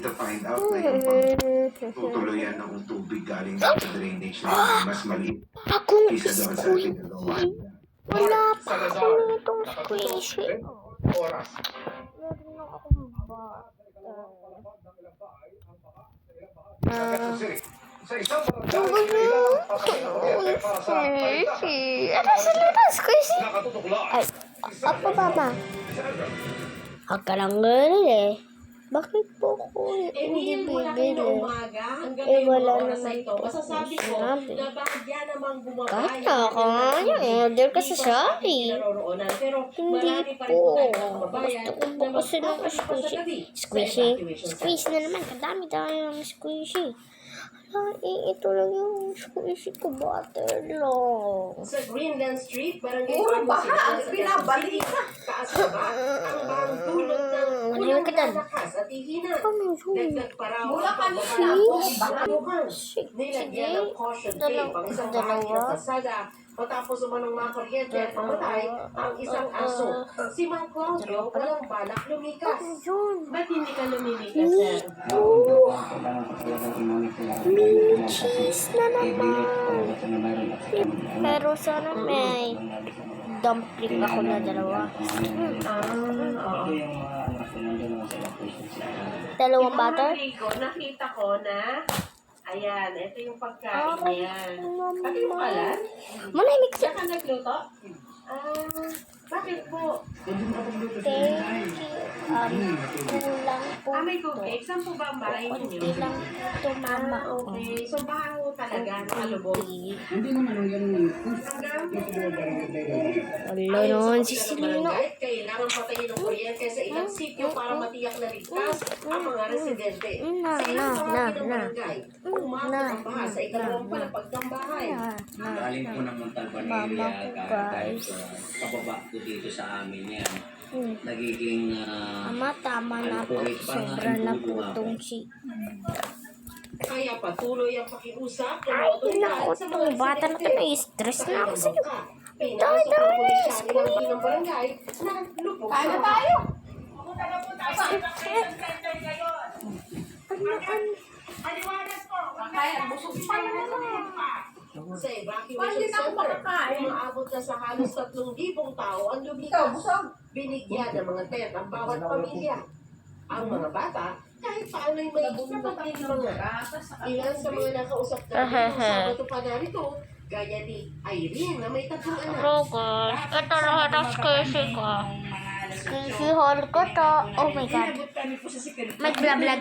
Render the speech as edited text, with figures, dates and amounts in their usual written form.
only to find out na yung pagtutuluyan ng tubig galing sa drainage na mas maliit kaysa doon sa tinuluan. Wala pa ako nitong squishy. Meron na akong bata. Squishy. Ano sila na squishy? Ay, apa mama? Huwag ka lang ganun eh. Bakit po ko hindi bibili? Wala naman po masasabi ko sinabi. na bahagya namang bumabay. Kahit nakakanya, order ka sa Shopee. Hindi po. Gusto ko po kasi ng squishy. Squishy na naman. Kadami-dami ng squishy. Ay, ito lang yung squishy ko. Butter lang. Sa Greenland Street, barangay Puro baha ang pinabalik. Taas na ba? Ang bahang dulot ng Malimit ka dyan. lakas at ihina. Ano yun? Dagdag pa raw Mula ang kanina, pagbabalakos baha. sa lugar. Sige. Nilagyan ng caution tape ang isang bahagi ng kalsada matapos umanong mga kuryente at pamatay ang isang aso. Si Mang Claudio walang balak lumikas. Ba't hindi ka lumilikas, sir? Cheese na naman. Pero sana may dumpling ako na dalawa. Dalawang butter? Nakita ko na, ayan, ito yung pagkain niya. Pati yung kalan? Manahimik Diyan siya. ka nagluto? Bakit po? Thank you. Kulang po May to. cupcake? Saan po ba ang bahay Kunti ninyo? lang ito, mama. Okay. So, baho talaga, nakalubog. Hindi naman yan. Hanggang Wala naman si Silino. kailangan patayin ng kuryente sa ilang sityo para matiyak na ligtas ang mga residente. Sa ilang bahagi ng barangay, umabot ang baha sa ikalawang palapag ng bahay. Galing po ng Montalban Mama area, ko, guys. pababa po dito sa amin yan. Nagiging Ama, tama na po. Sobra na po itong si... Kaya patuloy ang pakiusap ng Ay, otoridad naku, sa mga itong bata na to, residente. na-stress na ako sa'yo. Pinasok ng pulisya ng barangay na lubog Kaya sa tayo. Kaya, busog pa naman. Sa Bakit evacuation na ako center, makakain? umaabot na sa halos 3,000 tao ang Ikaw, lumikas. busog. Binigyan ng mga tent ang bawat pamilya. Ang mga bata, kahit paano'y may bundating mga. Ilan sa mga nakausap natin sa Sabado pa narito, gaya ni Irene na may 3 anak. Rogas, ito lahat ang squishy ko. Squishy haul ko to. Oh my God. Mag-vlog ulit.